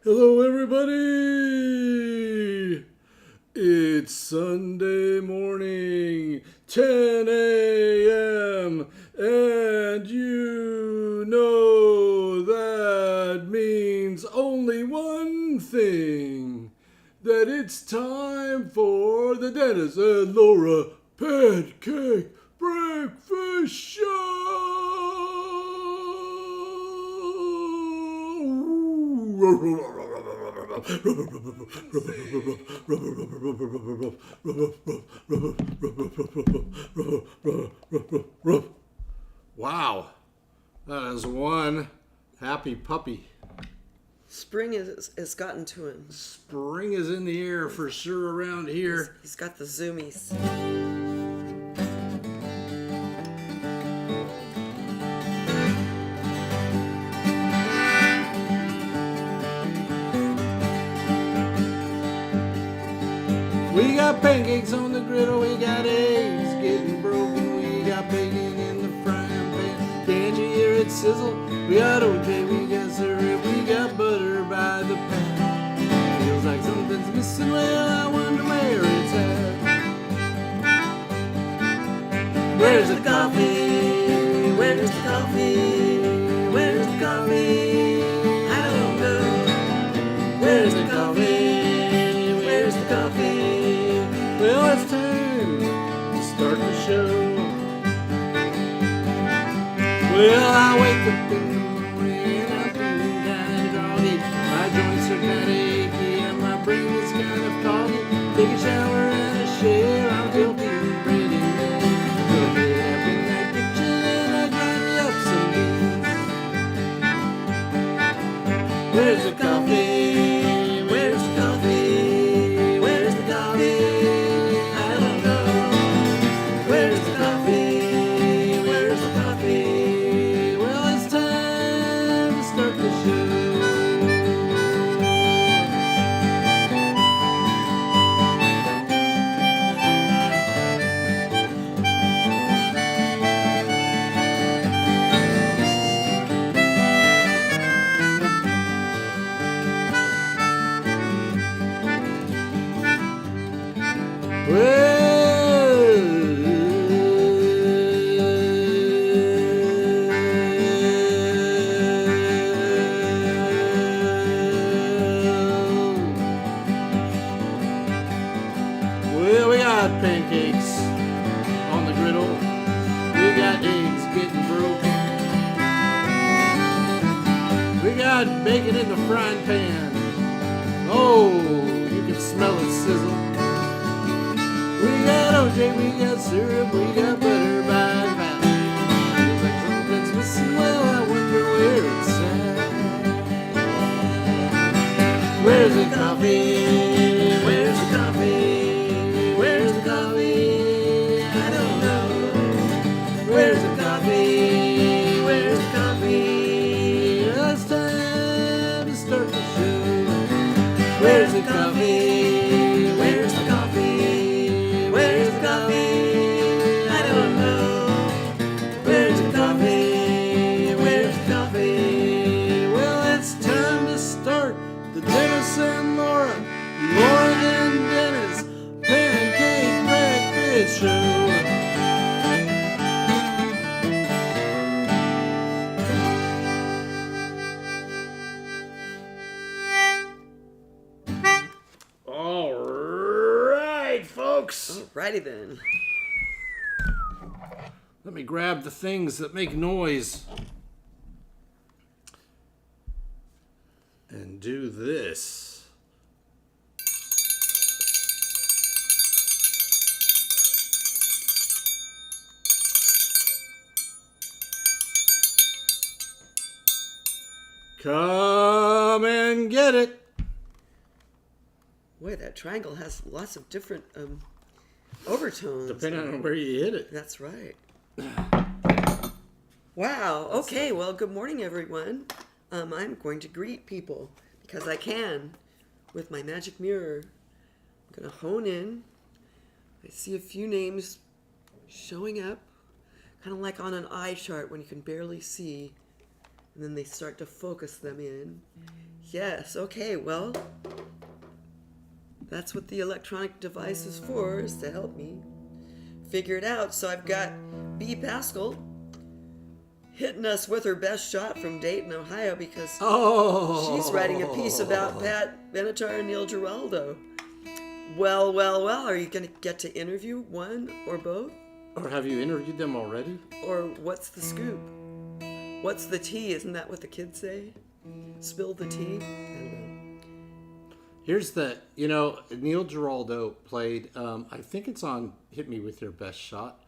Hello, everybody! It's Sunday morning, 10 a.m., and you know that means only one thing, that it's time for the Dennis and Laura Pancake Breakfast Show! Wow, that is one happy puppy. Spring has gotten to him. Spring is in the air for sure around here. He's got the zoomies. We got pancakes on the griddle, we got eggs getting broken, we got bacon in the frying pan. Can't you hear it sizzle? We got OJ, we got syrup, we got butter by the pound. Feels like something's missing, well, I wonder where it's at. Where's the coffee? Where's the coffee? Where's the coffee? I don't know. Where's the coffee? Where's the coffee? Well, it's time to start the show. Well, I wake up in the morning and I'm feeling kind of groggy. My joints are kind of achy and my brain is kind of foggy. Take a shower and a shave, I'm still feeling pretty good. We'll get up in that kitchen and I grind me up some beans. Where's the coffee? Where's the coffee? Where's the coffee? Well, we got pancakes on the griddle. We got eggs getting broken. We got bacon in the frying pan. Oh, you can smell it sizzle. We got OJ, we got syrup, we got butter by the pound. Feels like something's missing, well, I wonder where it's at. Where's the coffee? Where's the coffee? Where's the coffee? I don't know. Where's the coffee? Where's the coffee? Well, it's time to start the show. Where's the coffee? Where's the coffee? Where's the coffee? I don't know. Where's the coffee? Where's the coffee? Well, it's time to start the Dennis and Laura and Dennis Pancake Breakfast Show. All right, folks. Alrighty then. Let me grab the things that make noise and do this. Come and get it. Boy, that triangle has lots of different overtones. Depending on where you hit it. That's right. Wow. Okay. Well, good morning, everyone. I'm going to greet people because I can with my magic mirror. I'm going to hone in. I see a few names showing up, kind of like on an eye chart when you can barely see And then they start to focus them in. Yes, okay, well, that's what the electronic device is for, is to help me figure it out. So I've got B. Pascal hitting us with her best shot from Dayton, Ohio, because she's writing a piece about Pat Benatar and Neil Giraldo. Well, are you going to get to interview one or both? Or have you interviewed them already? Or what's the scoop? What's the tea? Isn't that what the kids say? Spill the tea? I don't know. Here's the, Neil Giraldo played, I think it's on Hit Me With Your Best Shot,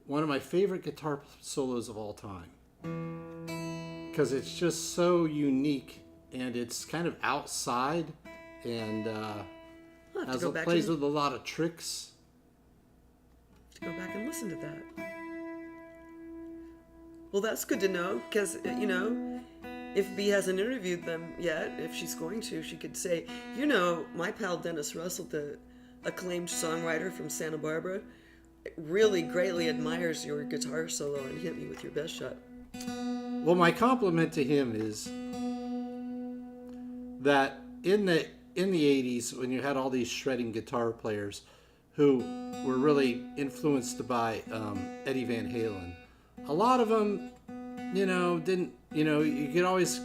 one of my favorite guitar solos of all time. Because it's just so unique, and it's kind of outside, and plays with a lot of tricks. To go back and listen to that. Well, that's good to know, because, if B hasn't interviewed them yet, if she's going to, she could say, my pal Dennis Russell, the acclaimed songwriter from Santa Barbara, really greatly admires your guitar solo and Hit Me With Your Best Shot. Well, my compliment to him is that in the 80s, when you had all these shredding guitar players who were really influenced by Eddie Van Halen, a lot of them, didn't, you could always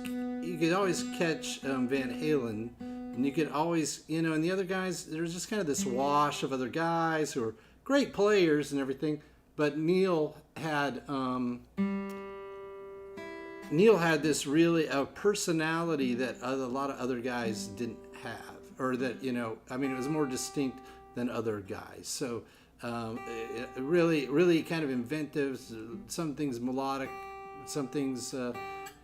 catch Van Halen, and you could always, and the other guys, there was just kind of this wash of other guys who were great players and everything, but Neil had this really a personality that a lot of other guys didn't have, or that it was more distinct than other guys. So really kind of inventive. Some things melodic, some things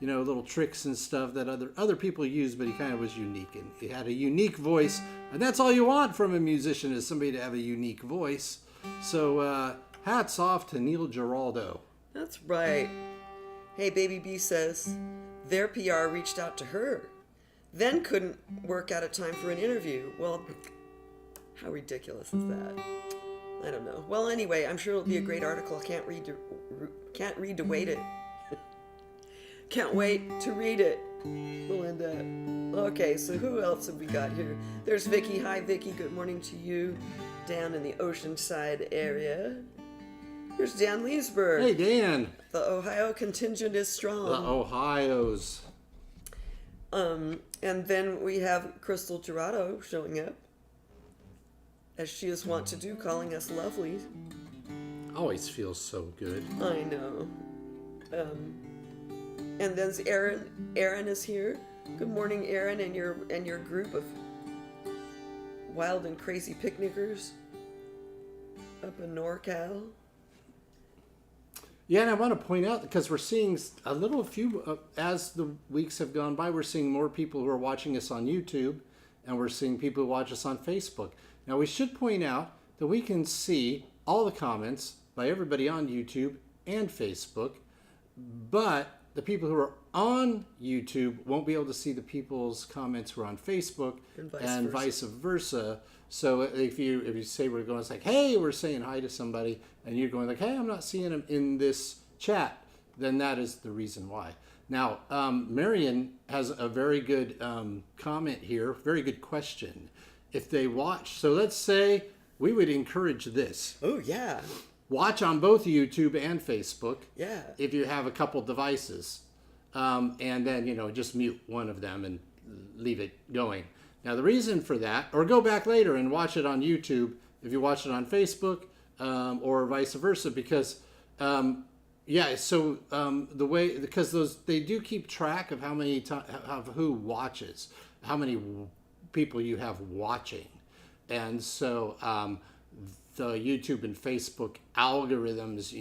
little tricks and stuff that other people use, but he kind of was unique, and he had a unique voice, and that's all you want from a musician, is somebody to have a unique voice. So hats off to Neil Giraldo. That's right. Hey, Baby B says their PR reached out to her, then couldn't work out a time for an interview. Well, how ridiculous is that? I don't know. Well, anyway, I'm sure it'll be a great article. Can't wait to wait it. Can't wait to read it, Melinda. Okay, so who else have we got here? There's Vicky. Hi, Vicky. Good morning to you down in the Oceanside area. Here's Dan Leesburg. Hey, Dan. The Ohio contingent is strong. The Ohios. And then we have Crystal Gerardo showing up, as she is wont to do, calling us lovely. Always feels so good. I know. And then Aaron. Aaron is here. Good morning, Aaron, and your group of wild and crazy picnickers up in NorCal. Yeah, and I want to point out, because we're seeing as the weeks have gone by, we're seeing more people who are watching us on YouTube, and we're seeing people who watch us on Facebook. Now, we should point out that we can see all the comments by everybody on YouTube and Facebook, but the people who are on YouTube won't be able to see the people's comments who are on Facebook, and vice versa. So if you say we're going, it's like, hey, we're saying hi to somebody, and you're going like, hey, I'm not seeing them in this chat, then that is the reason why. Now, Marion has a very good comment here, very good question. If they watch, so let's say we would encourage this. Oh, yeah. Watch on both YouTube and Facebook. Yeah. If you have a couple devices. And then, just mute one of them and leave it going. Now, the reason for that, or go back later and watch it on YouTube if you watch it on Facebook, or vice versa, because, the way, because they do keep track of how many of who watches, how many people you have watching. And so the YouTube and Facebook algorithms,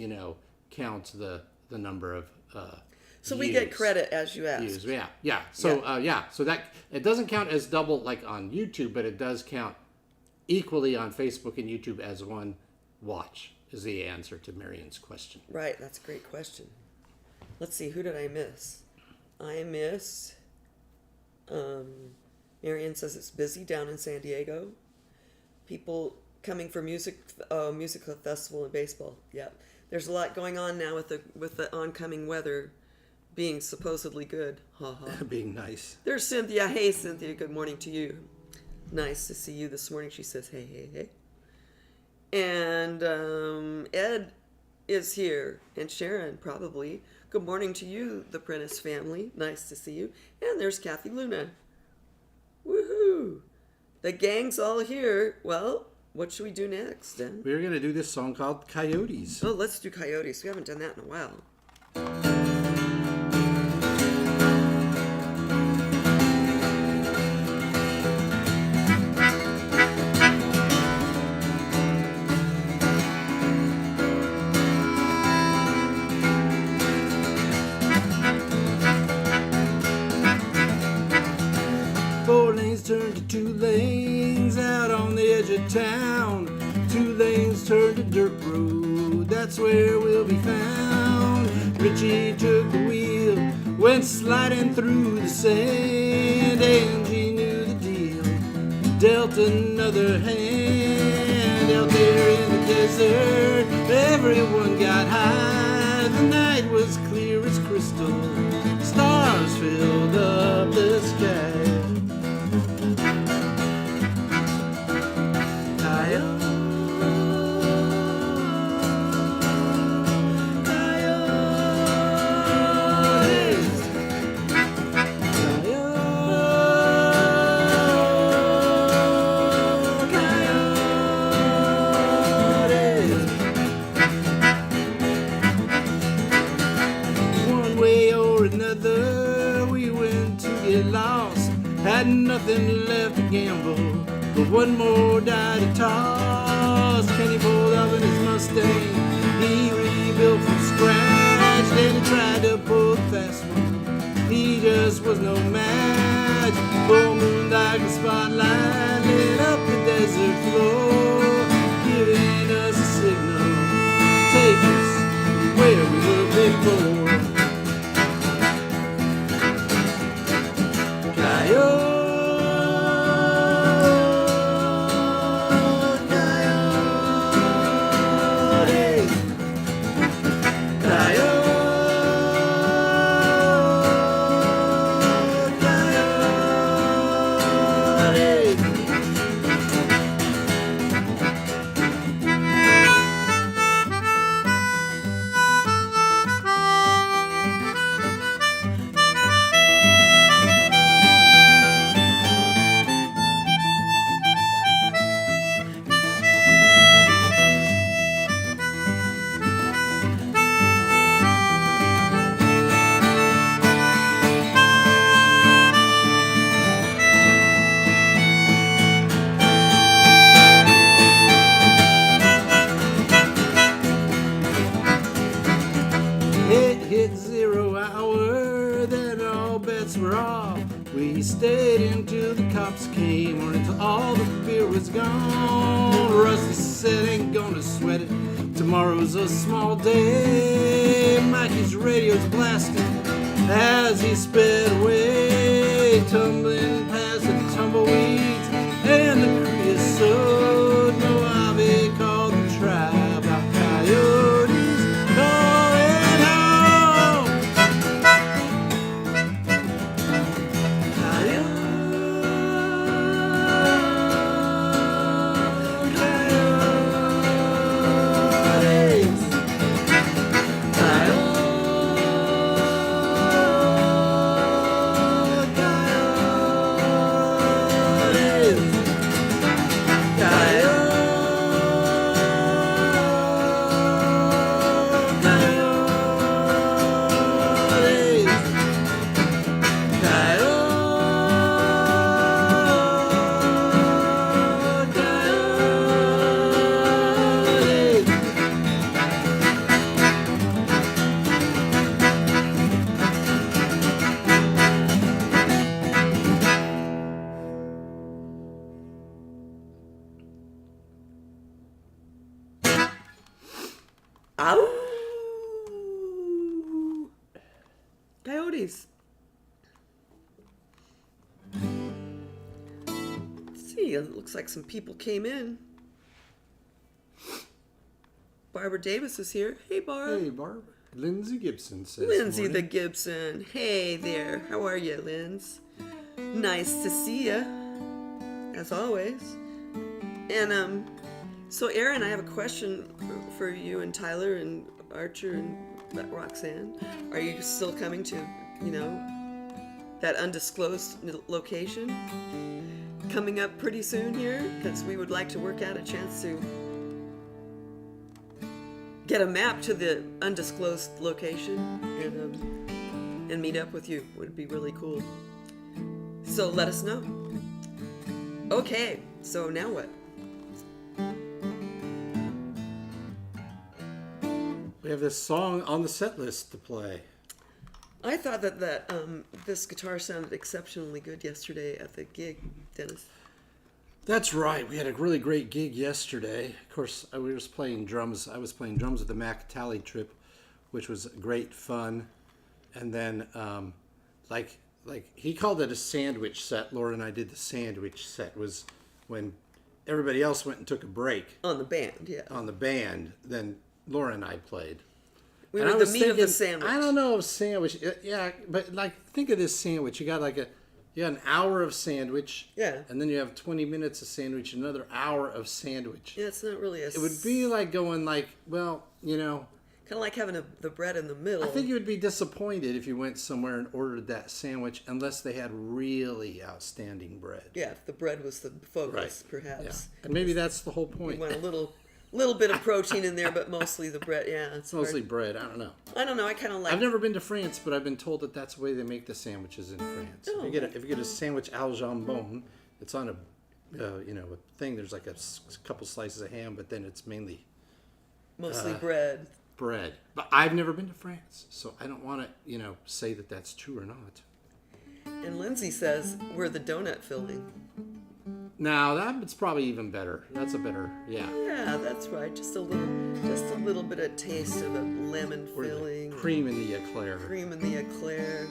count the number of so we get credit as you ask. Views. Yeah. So so that it doesn't count as double like on YouTube, but it does count equally on Facebook and YouTube as one watch, is the answer to Marion's question. Right, that's a great question. Let's see, who did I miss? I missed Marion says it's busy down in San Diego. People coming for music festival and baseball. Yeah, there's a lot going on now with the oncoming weather being supposedly good. Ha ha. Being nice. There's Cynthia. Hey, Cynthia. Good morning to you. Nice to see you this morning. She says, hey, hey, hey. And Ed is here. And Sharon, probably. Good morning to you, the Prentice family. Nice to see you. And there's Kathy Luna. Woohoo! The gang's all here. Well, what should we do next, Dan? We're going to do this song called Coyotes. Oh, let's do Coyotes. We haven't done that in a while. Turned to 2 lanes out on the edge of town. 2 lanes turned to dirt road, that's where we'll be found. Richie took the wheel, went sliding through the sand. Angie knew the deal, dealt another hand. Out there in the desert, everyone got high. The night was clear as crystal, stars filled up the sky. Had nothing left to gamble, but one more die to toss. Kenny pulled up in his Mustang, he rebuilt from scratch. Then he tried to pull the fast one, he just was no match. Full moon like a spotlight lit up the desert floor, giving us a signal to take us where we were before. We stayed until the cops came, or until all the beer was gone. Rusty said, ain't gonna sweat it, tomorrow's a small day. Mikey's radio's blasting as he sped away, tumbling past the tumbleweeds and the creosote. Mojave called the tribe out coyotes going home. Ow! Coyotes. Let's see, it looks like some people came in. Barbara Davis is here. Hey, Barb. Hey, Barb. Lindsay Gibson says. Lindsay morning. the Gibson. Hey there. How are you, Linz? Nice to see you, as always. And so Aaron, I have a question for you and Tyler and Archer and Roxanne. Are you still coming to, that undisclosed location coming up pretty soon here? Because we would like to work out a chance to get a map to the undisclosed location and meet up with you. Would be really cool. So let us know. Okay, so now what? We have this song on the set list to play. I thought that this guitar sounded exceptionally good yesterday at the gig, Dennis. That's right. We had a really great gig yesterday. Of course, we was playing drums. I was playing drums with the Mac Tally Trip, which was great fun. And then, like he called it a sandwich set. Laura and I did the sandwich set. Was when everybody else went and took a break On the band, yeah. on the band. Then Laura and I played. We And were I the was meat of the thinking, sandwich. I don't know if sandwich. Yeah, but think of this sandwich. You got an hour of sandwich. Yeah. And then you have 20 minutes of sandwich, another hour of sandwich. Yeah, it's not really It would be like going kind of like having the bread in the middle. I think you would be disappointed if you went somewhere and ordered that sandwich unless they had really outstanding bread. Yeah, if the bread was the focus, perhaps. Yeah. And maybe that's the whole point. You want a little bit of protein in there, but mostly the bread. Yeah, it's Mostly hard. bread. I don't know. I don't know. I kind of like. I've never been to France, but I've been told that that's the way they make the sandwiches in France. Oh. If you get a sandwich au jambon, it's on a thing. There's like a couple slices of ham, but then it's mainly mostly bread. bread. But I've never been to France, so I don't want to say that that's true or not. And Lindsay says we're the donut filling. Now that's probably even better. That's a better, yeah. Yeah, that's right. Just a little bit of taste of the lemon Or the filling, cream in the eclair. cream in the eclair.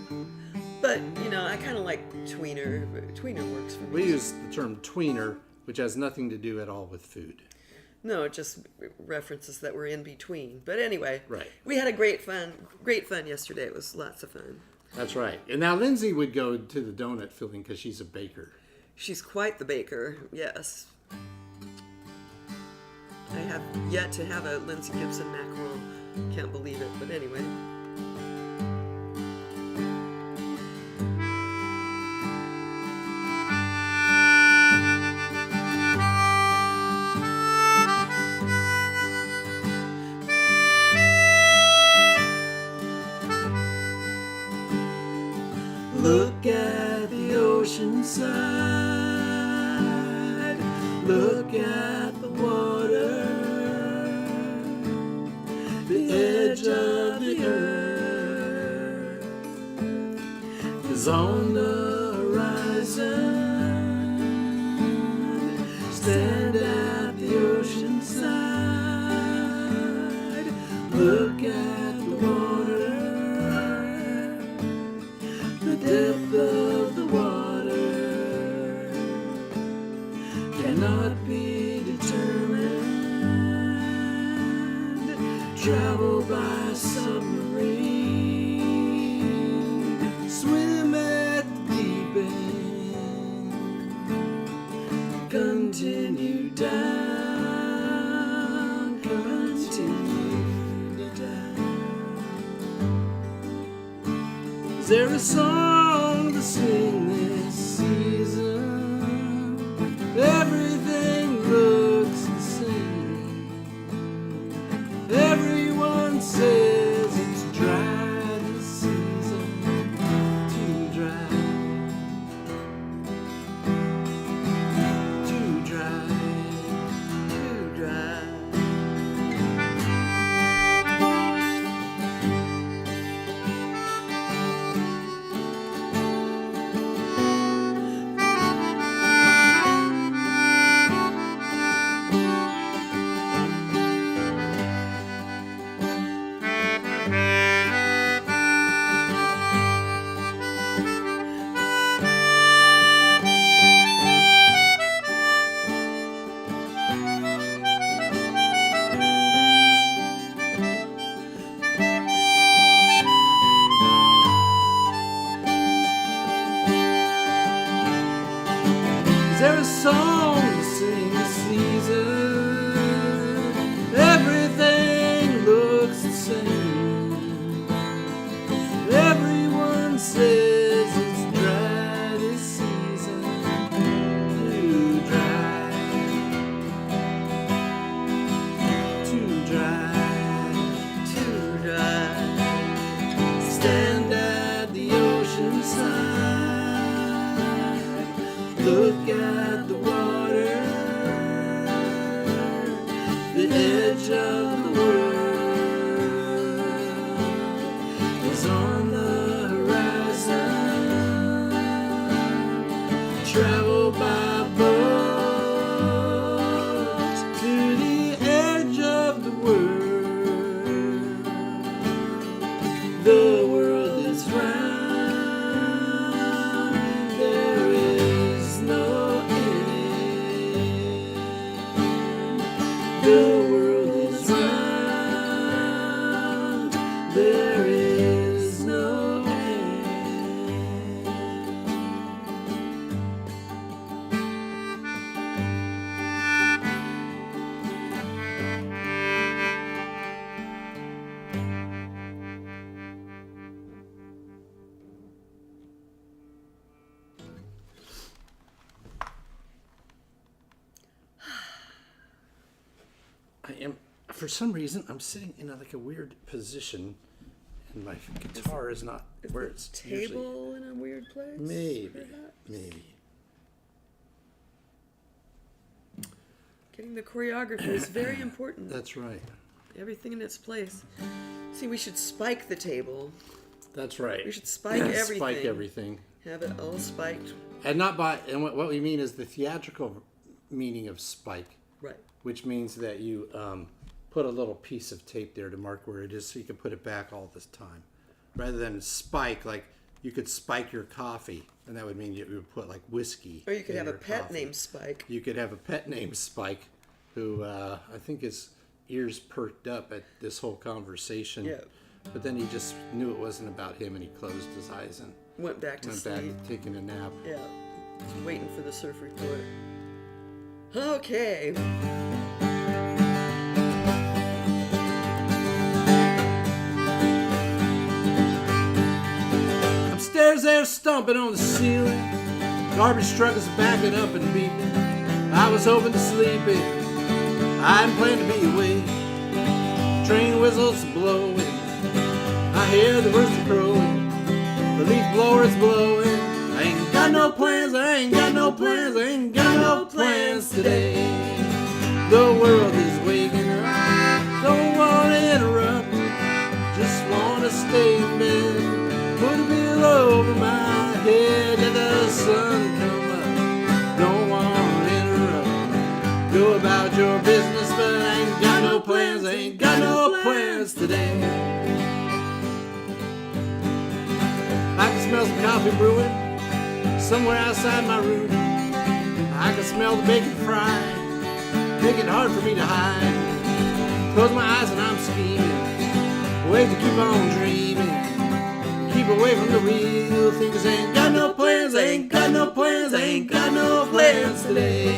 But I kind of like tweener. Tweener works for me. We use the term tweener, which has nothing to do at all with food. No, it just references that we're in between. But anyway, Right. We had a great fun yesterday. It was lots of fun. That's right. And now Lindsay would go to the donut filling because she's a baker. She's quite the baker, yes. I have yet to have a Lindsay Gibson mackerel. Can't believe it, but anyway. Look at the ocean side. Look at the water. The edge of the earth is on the horizon. Stand at the ocean side. Look at the water. The depth of the water cannot be determined. Travel by submarine. Swim at the deep end. Continue down. Continue down. Is there a song to sing this season? Everything looks the same. Everyone says it's dry this season. Too dry. Too dry. Too dry. Look at the water, the edge of the world is on the horizon. Travel by boat to the edge of the world. The world is round, there is no end. The world is round, there is no end. For some reason, I'm sitting in like a weird position, and my guitar is not where it's usually. Table in a weird place? Maybe, perhaps? maybe. Getting the choreography is very important. That's right. Everything in its place. See, we should spike the table. That's right. We should spike everything. Spike everything. Have it all spiked. And not by, and what we mean is the theatrical meaning of spike, Right. which means that you put a little piece of tape there to mark where it is so you can put it back all this time. Rather than spike, like you could spike your coffee, and that would mean you would put like whiskey. Or you could in have a your pet coffee. named Spike. You could have a pet named Spike, who I think his ears perked up at this whole conversation. Yeah. But then he just knew it wasn't about him, and he closed his eyes and Went back to went sleep. back taking a nap. Yeah. Waiting for the surf report. Okay. Upstairs they're stomping on the ceiling. Garbage truck is backing up and beeping. I was hoping to sleep in. I hadn't planned to be awake. Train whistles blowing. I hear the rooster crowing. The leaf blower is blowing. I ain't got no plans, I ain't got no plans, I ain't got no plans today. The world is waking up. Don't want to interrupt. Just want to stay in bed. Put a pillow over my head. Let the sun come up. Don't want to interrupt. Go about your business, but I ain't got no plans. I ain't got no plans today. I can smell some coffee brewing somewhere outside my room. I can smell the bacon frying, make it hard for me to hide. Close my eyes and I'm scheming, ways to keep on dreaming. Keep away from the real things. I ain't got no plans, I ain't got no plans, I ain't got no plans today.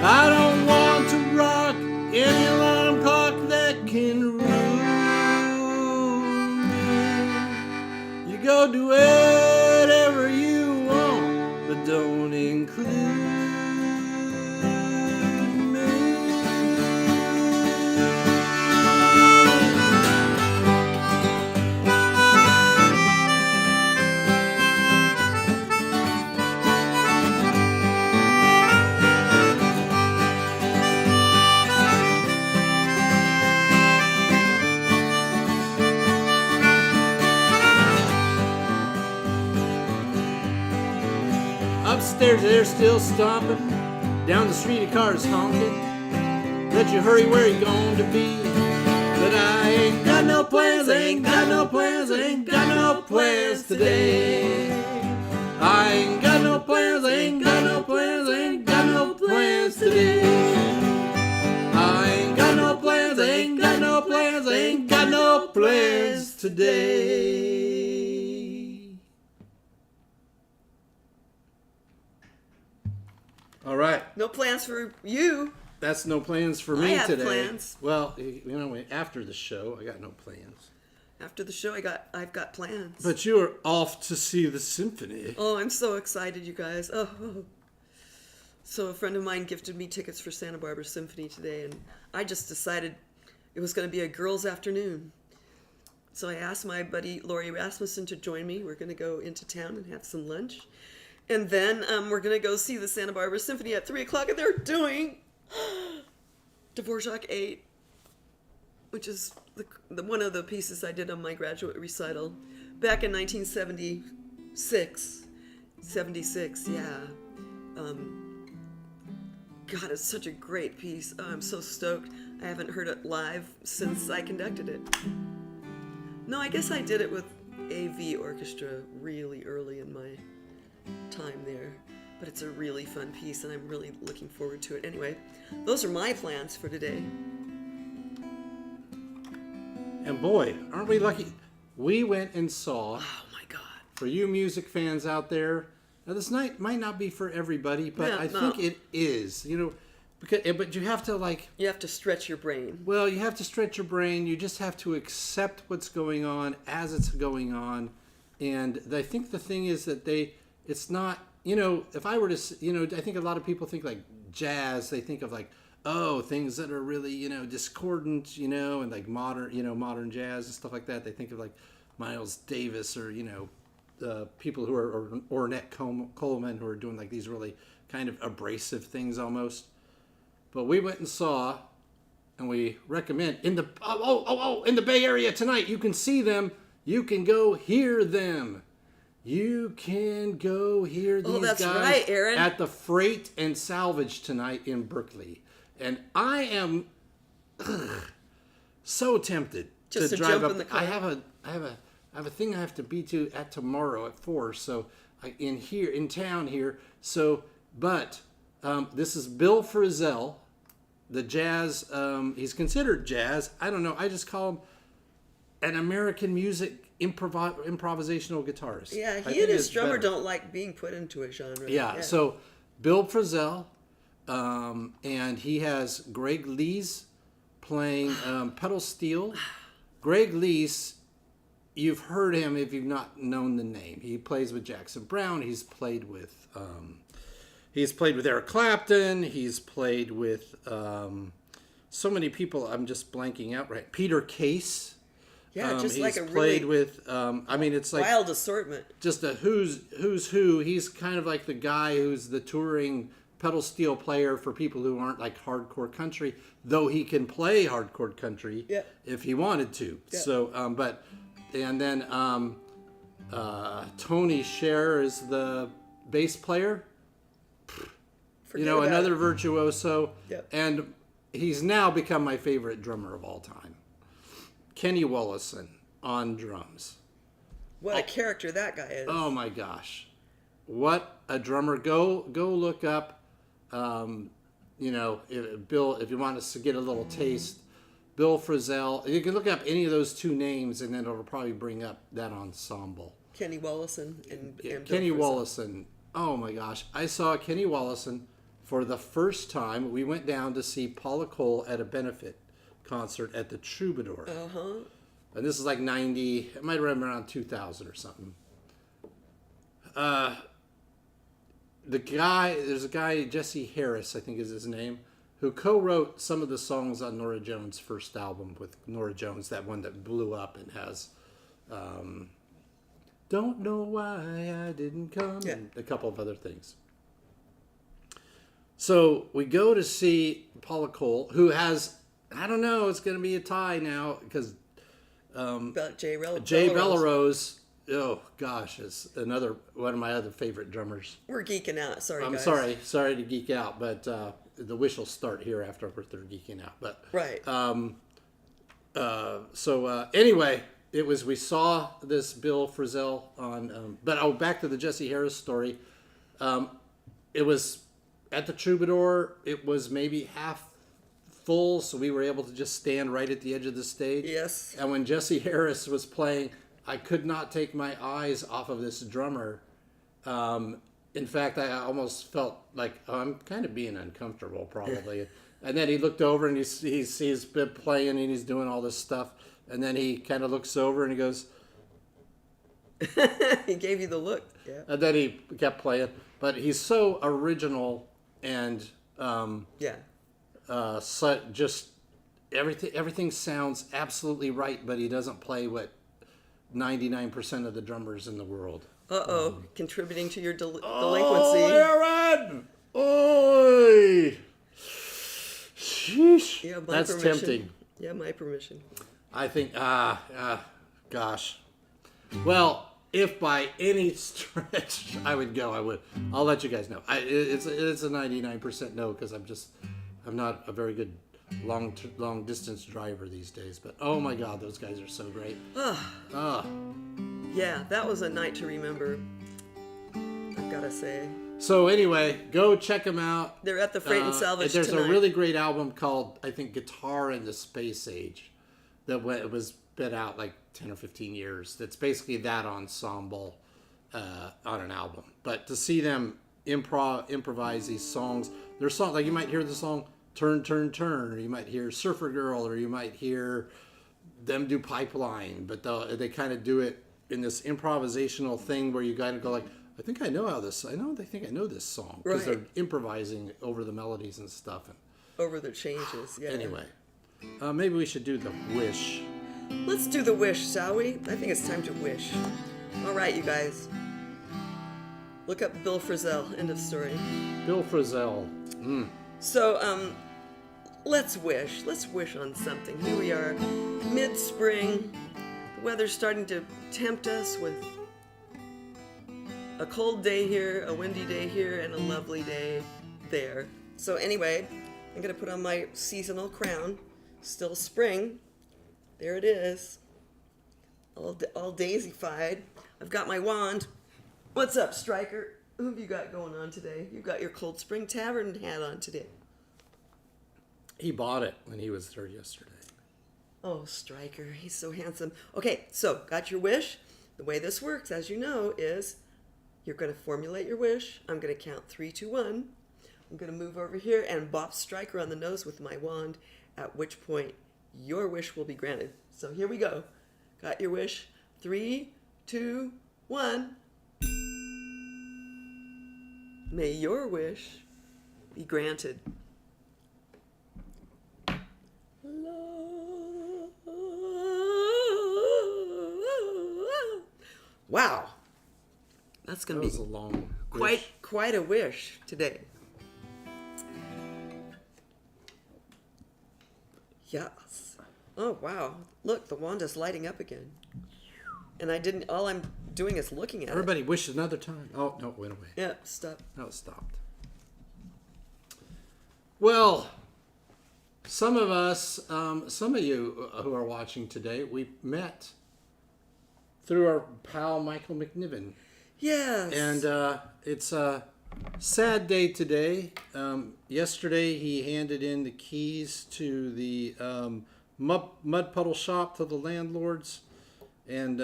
I don't want to rock any alarm clock that can ruin me. You go do whatever you want, but don't include me. Upstairs they're still stomping. Down the street a car's honking. Let you hurry where you going to be. But I ain't got no plans, I ain't got no plans, I ain't got no plans today. I ain't got no plans, I ain't got no plans, I ain't got no plans today. I ain't got no plans, I ain't got no plans, I ain't got no plans today. All right. No plans for you. That's no plans for I me have today. plans. Well, you know, after the show, I got no plans. After the show, I've got plans. But you are off to see the symphony. Oh, I'm so excited, you guys. Oh. So a friend of mine gifted me tickets for Santa Barbara Symphony today, and I just decided it was going to be a girls' afternoon. So I asked my buddy Lori Rasmussen to join me. We're going to go into town and have some lunch. And then we're going to go see the Santa Barbara Symphony at 3 o'clock. And they're doing Dvorak 8, which is one of the pieces I did on my graduate recital back in 1976. 76, yeah. God, it's such a great piece. Oh, I'm so stoked. I haven't heard it live since I conducted it. No, I guess I did it with AV orchestra really early in my time there. But it's a really fun piece, and I'm really looking forward to it. Anyway, those are my plans for today. And boy, aren't we lucky? We went and saw, Oh, my God. for you music fans out there, now this night might not be for everybody, but Yeah, I no. think it is. But you have to You have to stretch your brain. Well, you have to stretch your brain. You just have to accept what's going on as it's going on. And I think the thing is that it's not, if I were to, I think a lot of people think like jazz, they think of like, oh, things that are really, discordant, and like modern jazz and stuff like that. They think of like Miles Davis or, people who are, or Ornette Coleman, who are doing like these really kind of abrasive things almost. But we went and saw, and we recommend in the in the Bay Area tonight. You can see them. You can go hear them. You can go hear these that's guys right, Aaron. at the Freight and Salvage tonight in Berkeley. And I am so tempted Just to drive jump up. in the car. I have a thing I have to be to at tomorrow at 4. So in town here. So, but this is Bill Frisell. The jazz, he's considered jazz. I don't know. I just call him an American music improvisational guitarist. Yeah, I he think and his it's drummer better. don't like being put into a genre. Yeah, so Bill Frisell, and he has Greg Lees playing pedal steel. Greg Lees, you've heard him if you've not known the name. He plays with Jackson Browne. He's played with Eric Clapton. He's played with so many people. I'm just blanking out right. Peter Case. Yeah, just like he's a played really with. It's like wild assortment. just a who's who. He's kind of like the guy who's the touring pedal steel player for people who aren't like hardcore country, though he can play hardcore country if he wanted to. Yeah. So, and then Tony Scher is the bass player. Forget about Another it. virtuoso. Yep. And he's now become my favorite drummer of all time. Kenny Wollesen on drums. What a character that guy is. Oh my gosh. What a drummer. Go look up, Bill, if you want us to get a little taste, Bill Frisell. You can look up any of those two names and then it'll probably bring up that ensemble. Kenny Wollesen and Kenny Bill Frisell. Wollesen. Oh my gosh. I saw Kenny Wollesen for the first time. We went down to see Paula Cole at a benefit concert at the Troubadour. Uh-huh. And this is like 90, it might have been around 2000 or something. There's a guy, Jesse Harris, I think is his name, who co-wrote some of the songs on Norah Jones' first album with Norah Jones, that one that blew up and has Don't Know Why I Didn't Come, and a couple of other things. So we go to see Paula Cole, who has, I don't know, it's going to be a tie now because Jay Bellerose, oh gosh, is another one of my other favorite drummers. We're geeking out. Sorry, I'm guys. sorry to geek out, but the wish will start here after they're geeking out. But Right. Anyway, we saw this Bill Frisell on, back to the Jesse Harris story. It was at the Troubadour. It was maybe half full, so we were able to just stand right at the edge of the stage. Yes. And when Jesse Harris was playing, I could not take my eyes off of this drummer. In fact, I almost felt like, I'm kind of being uncomfortable, probably. And then he looked over and he's been playing and he's doing all this stuff. And then he kind of looks over and he goes, He gave you the look. Yeah. and then he kept playing. But he's so original and just everything sounds absolutely right, but he doesn't play what 99% of the drummers in the world. Contributing to your delinquency. Oh, Aaron! Oi! Sheesh. Yeah, my That's permission. tempting. Yeah, my permission. I think, gosh. Well, if by any stretch I would go, I would. I'll let you guys know. It's a 99% no, because I'm not a very good long distance driver these days. But oh my God, those guys are so great. Yeah, that was a night to remember, I've got to say. So anyway, go check them out. They're at the Freight and Salvage There's tonight. a really great album called, I think, Guitar in the Space Age that was been out like 10 or 15 years. That's basically that ensemble on an album. But to see them improvise these songs, there's songs like you might hear the song Turn, Turn, Turn, or you might hear Surfer Girl, or you might hear them do Pipeline, but they kind of do it in this improvisational thing where you gotta go like, I think I know this song, because they're improvising over the melodies and stuff. And over the changes, yeah. anyway, maybe we should do the Wish. Let's do the wish, shall we? I think it's time to wish. All right, you guys. Look up Bill Frisell. End of story. Bill Frisell. So, let's wish. Let's wish on something. Here we are, mid-spring. The weather's starting to tempt us with a cold day here, a windy day here, and a lovely day there. So anyway, I'm going to put on my seasonal crown. Still spring. There it is. All daisy-fied. I've got my wand. What's up, Striker? Who have you got going on today? You've got your Cold Spring Tavern hat on today. He bought it when he was there yesterday. Oh, Striker, he's so handsome. Okay, so got your wish. The way this works, as you know, is you're going to formulate your wish. I'm going to count 3, 2, 1. I'm going to move over here and bop Striker on the nose with my wand, at which point your wish will be granted. So here we go. Got your wish. 3, 2, 1. May your wish be granted. Wow. That's going to be a long quite a wish today. Yes. Oh, wow. Look, the wand is lighting up again. And all I'm doing is looking at Everybody wish another time. Oh, no, it went away. it. Yeah, stop. No, it stopped. Well, some of us, some of you who are watching today, we met through our pal Michael McNiven. Yes. And it's a sad day today. Yesterday he handed in the keys to the mud puddle shop to the landlords. And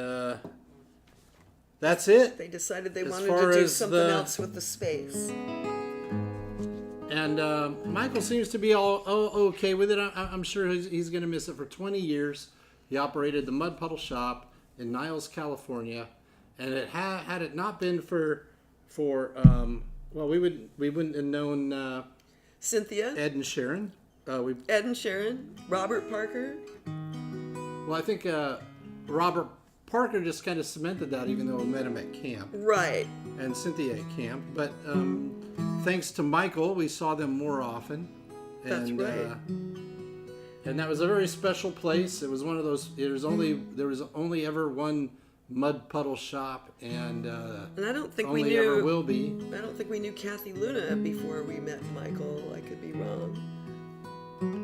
that's it. They decided they As wanted far to do as something else with the space. And Michael seems to be all okay with it. I'm sure he's going to miss it for 20 years. He operated the Mud Puddle Shop in Niles, California, and it had it not been for well, we wouldn't have known Cynthia, Ed and Sharon. Ed and Sharon, Robert Parker. Well, I think Robert Parker just kind of cemented that, even though we met him at camp. Right. And Cynthia at camp, but thanks to Michael, we saw them more often. That's right. And that was a very special place. It was one of those. There was only ever one mud puddle shop, and I don't think only we knew. ever will be. I don't think we knew Kathy Luna before we met Michael. I could be wrong.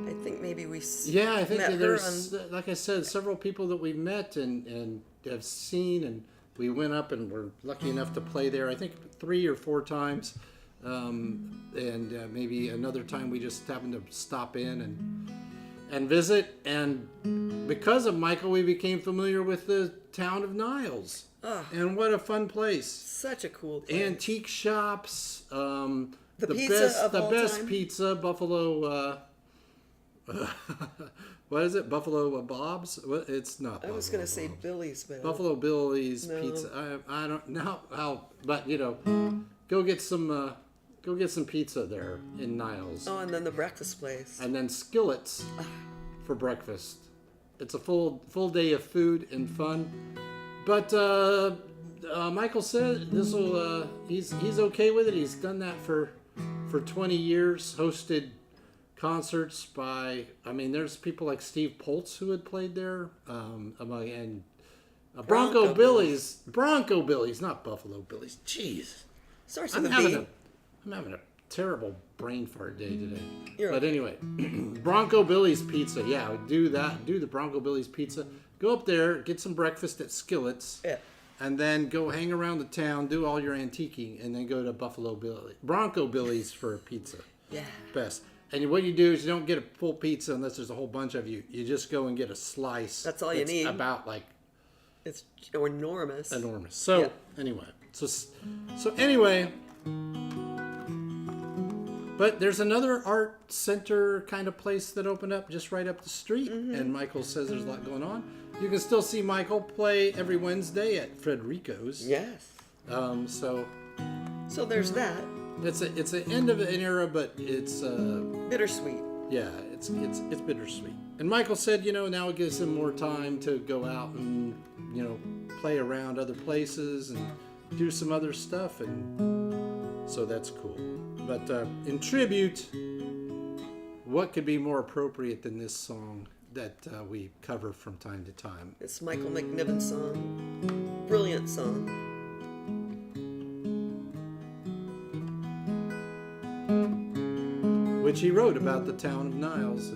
I think maybe we. Yeah, I think met that her there's, on. like I said, several people that we met and have seen, and we went up and were lucky enough to play there. I think 3 or 4 times, and maybe another time we just happened to stop in and visit. And because of Michael, we became familiar with the town of Niles. And what a fun place! Such a cool place. Antique shops, the pizza of all best time. pizza, Buffalo. What is it? Buffalo Bob's? It's not. I was going to say Billy's, but Buffalo Billy's No. pizza. I don't know how, but go get some pizza there in Niles. Oh, and then the breakfast place. And then Skillets for breakfast. It's a full day of food and fun. But Michael said this will. He's okay with it. He's done that for 20 years. Hosted concerts by. I mean, there's people like Steve Poltz who had played there. And Bronco Billy's, not Buffalo Billy's. Jeez, Starts I'm with a B. having a terrible brain fart day today. You're But okay. anyway, Bronco Billy's Pizza. Yeah, do that. Do the Bronco Billy's Pizza. Go up there, get some breakfast at Skillets, Yeah. and then go hang around the town, do all your antiquing, and then go to Bronco Billy's for a pizza. Yeah. Best. And what you do is you don't get a full pizza unless there's a whole bunch of you. You just go and get a slice. That's all you need. About like It's enormous. enormous. So Yeah. anyway, anyway, but there's another art center kind of place that opened up just right up the street, and Michael says there's a lot going on. You can still see Michael play every Wednesday at Frederico's. Yes. So there's that. it's an end of an era, but it's Bittersweet. yeah, it's bittersweet. And Michael said, now it gives him more time to go out and play around other places and do some other stuff, and so that's cool. But in tribute, what could be more appropriate than this song that we cover from time to time? It's Michael McNiven's song. Brilliant song. Which he wrote about the town of Niles.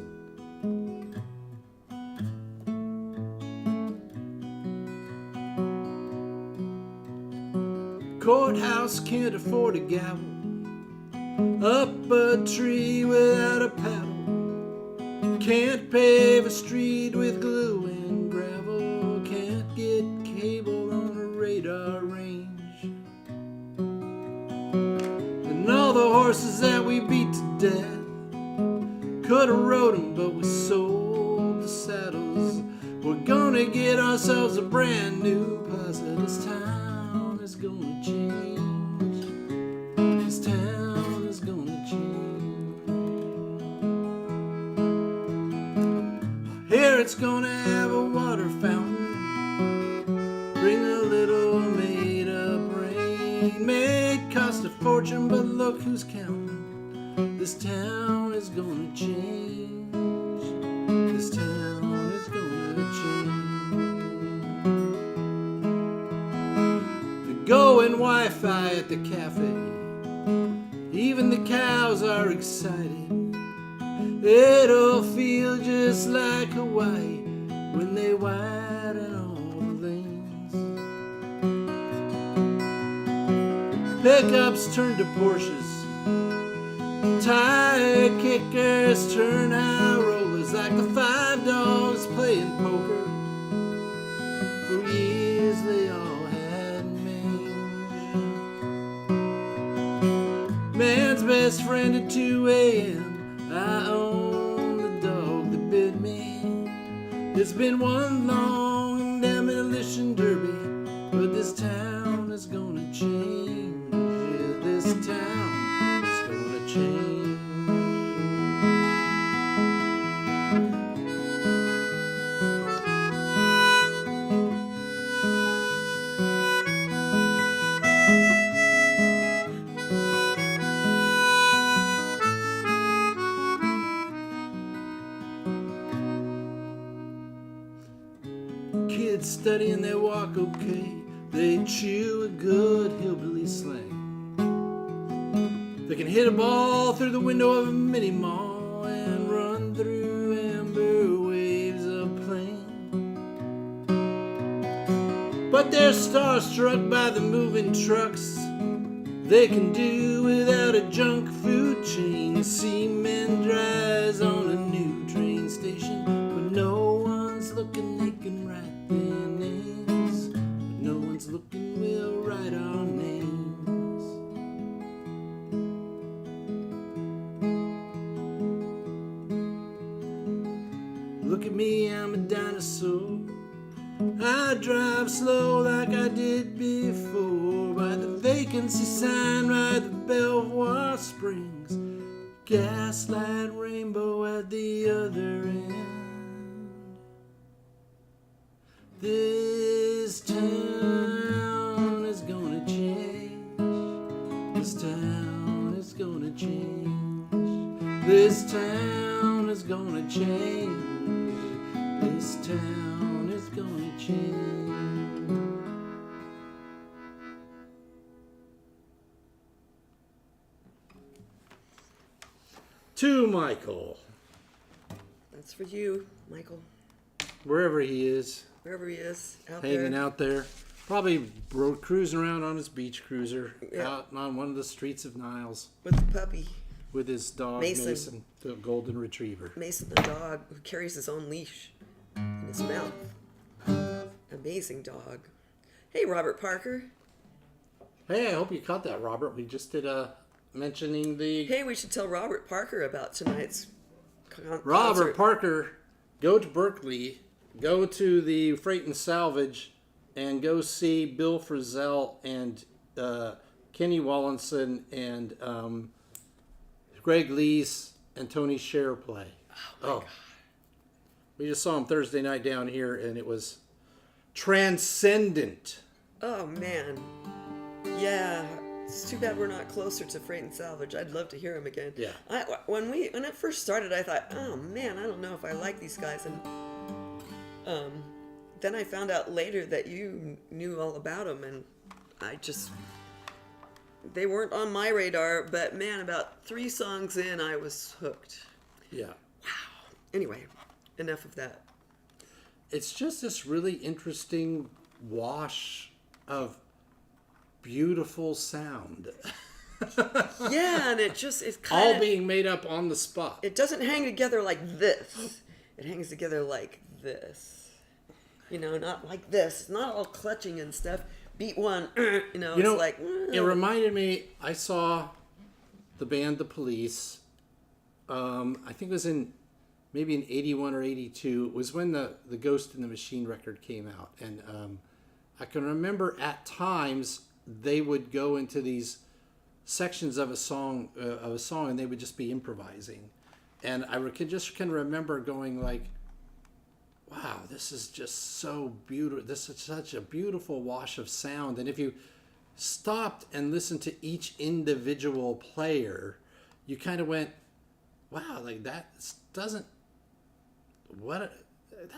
Courthouse can't afford a gavel, up a tree without a paddle, can't pave a street with glue and gravel, can't get cable on a radar range. And all the horses that we beat to death, could have rode them, but we sold the saddles. We're gonna get ourselves a brand new plaza. This town is gonna change. This town is gonna change. Here it's gonna have a water fountain, bring a little made up rain. May cost a fortune, but look who's counting. This town is gonna change. This town is gonna change. The going Wi-Fi at the cafe, even the cows are excited. It'll feel just like Hawaii when they widen all the lanes. Pickups turn to Porsches, tire kickers turn high rollers, like the five dogs playing poker. For years they all had mange. Man's best friend at 2 a.m. I own the dog that bit me. It's been one long demolition derby, but this town is gonna change. Yeah, this town is gonna change. Kids studying, they walk okay. They chew a good hillbilly slang. They can hit a ball through the window of a mini mall and run through amber waves of plain. But they're starstruck by the moving trucks. They can do without a junk food chain. Cement dries on a new train station, but no one's looking. They can write their names, but no one's looking. We'll write our names. Look at me, I'm a dinosaur. I drive slow like I did before, by the vacancy sign right at the Belvoir Springs. Gaslight rainbow at the other end. This town This town is gonna change. This town is gonna change. To Michael, That's for you, Michael. wherever he is, Wherever he is, out hanging there. out there, probably cruising around on his beach cruiser, Yeah. out on one of the streets of Niles With the puppy. with his dog Mason. Mason, the golden retriever. Mason, the dog, who carries his own leash in his mouth. Amazing dog. Hey, Robert Parker. Hey, I hope you caught that, Robert. We just did mentioning the Hey, we should tell Robert Parker about tonight's concert. Robert Parker. Go to Berkeley, go to the Freight and Salvage, and go see Bill Frisell and Kenny Wallinson and Greg Lees and Tony Scher play. Oh, we just saw him Thursday night down here, and it was transcendent. Oh, man. Yeah. It's too bad we're not closer to Freight and Salvage. I'd love to hear him again. Yeah. When it first started, I thought, oh man, I don't know if I like these guys, and then I found out later that you knew all about them, and they weren't on my radar. But man, about 3 songs in, I was hooked. Yeah. Anyway, enough of that. It's just this really interesting wash of beautiful sound. Yeah, and it's All kind of, being made up on the spot. it doesn't hang together like this. It hangs together like this. You know, not like this. It's not all clutching and stuff. Beat one, it's like. It reminded me, I saw the band The Police. I think it was maybe in 81 or 82. It was when the Ghost in the Machine record came out. And I can remember at times they would go into these sections of a song, and they would just be improvising. And I can remember going like, wow, this is just so beautiful. This is such a beautiful wash of sound. And if you stopped and listened to each individual player, you kind of went, wow, like that's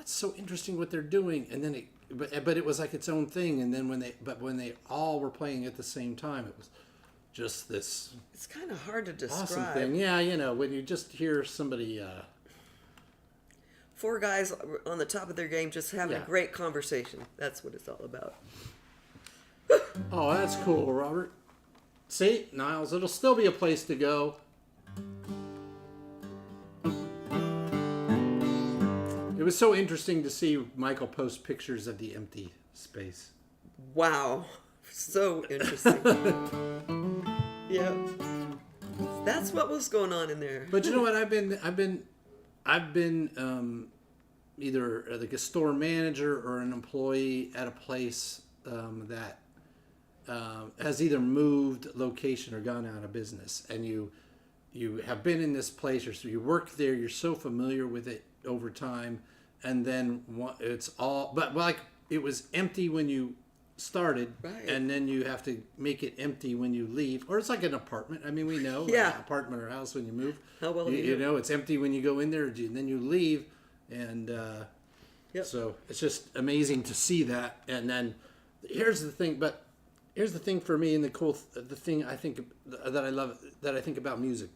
so interesting what they're doing. And then but it was like its own thing. And then when they all were playing at the same time, it was just this It's kind of hard to describe. awesome thing. Yeah, when you just hear somebody 4 guys on the top of their game just having Yeah. a great conversation. That's what it's all about. oh, that's cool, Robert. See, Niles, it'll still be a place to go. It was so interesting to see Michael post pictures of the empty space. Wow. So interesting. Yeah. That's what was going on in there. But you know what? I've been either like a store manager or an employee at a place that has either moved location or gone out of business, and you have been in this place, or so you work there, you're so familiar with it over time, and then it's all, but like it was empty when you started, Right. and then you have to make it empty when you leave, or it's like an apartment. I mean, we know, Yeah. an apartment or house when you move. How well do you you know? know, it's empty when you go in there, and then you leave, and Yep. so it's just amazing to see that. And then here's the thing for me, and the thing I think that I love, that I think about music.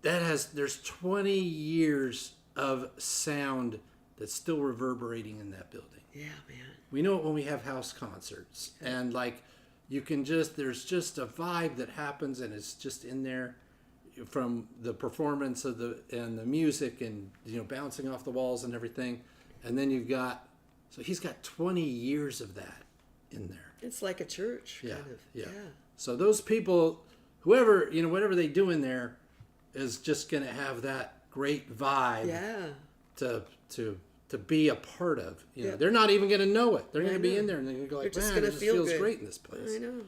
There's 20 years of sound that's still reverberating in that building. Yeah, man. We know it when we have house concerts, and like there's just a vibe that happens, and it's just in there from the performance of the music, and bouncing off the walls and everything. And then he's got 20 years of that in there. It's like a church, Yeah, kind of. yeah. Yeah. So those people, whoever, whatever they do in there, is just going to have that great vibe Yeah. to be a part of. Yeah. They're not even going to know it. They're I going to be know. in there, and they're going to go like, They're just man, gonna it just feel feels good. great in this place. I know.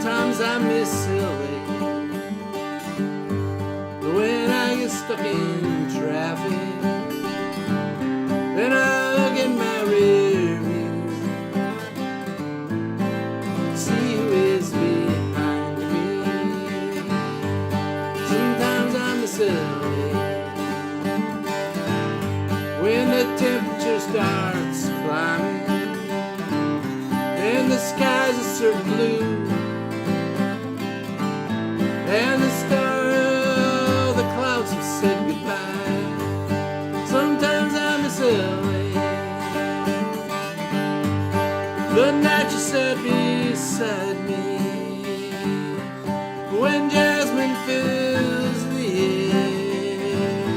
Sometimes I miss LA when I get stuck in traffic. Then I look in my rear view, see who is behind me. Sometimes I miss LA when the temperature starts climbing and the skies are certain blue. And the star, the clouds have said goodbye. Sometimes I miss LA. The night you sat beside me, when jasmine fills the air.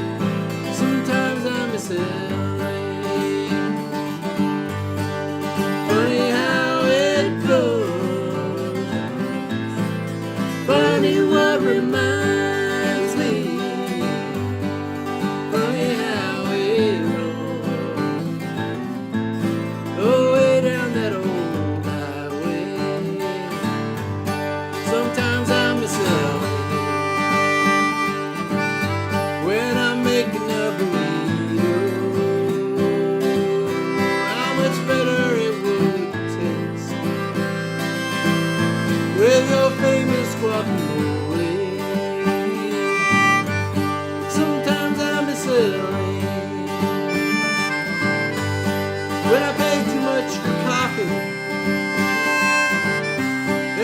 Sometimes I miss LA. Funny how it goes. Funny what reminds me. Funny how it rolls. Oh, way down that old highway. Sometimes I miss LA when I'm making a burrito. How much better it would taste with your famous guacamole. Sometimes I miss LA when I pay too much for coffee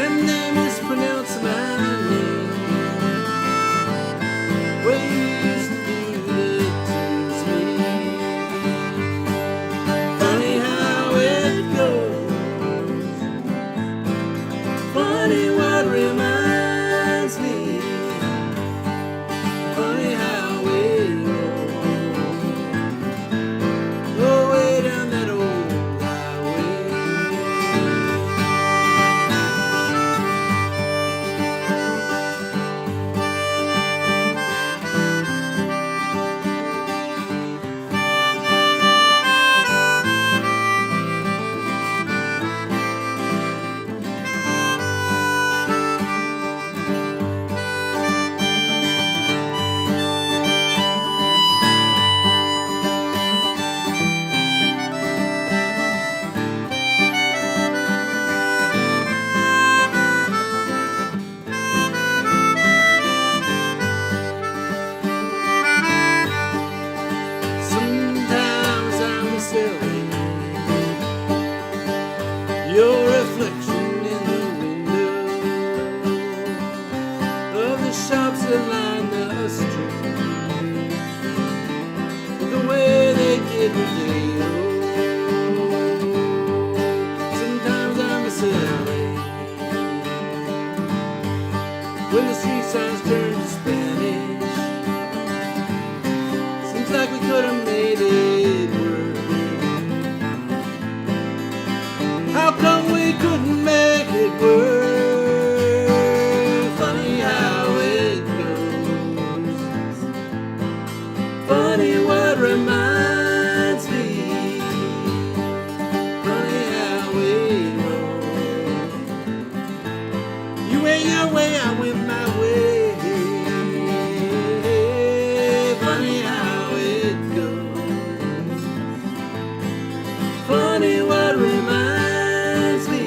and they mispronounce my name. Well, you used to do that to me. Funny how it goes. Funny what reminds me. Funny how it rolls. Oh, way down that old highway. Sometimes I miss LA. Your reflection in the window of the shops that line the street. The way they get Rodeo. Sometimes I miss LA when the street signs turn to Spanish. Seems like we could have made it work. How come we couldn't make it work? Funny how it goes. Funny what reminds me. Funny how it rolls. You went your way, I went my way. Funny how it goes. Funny what reminds me.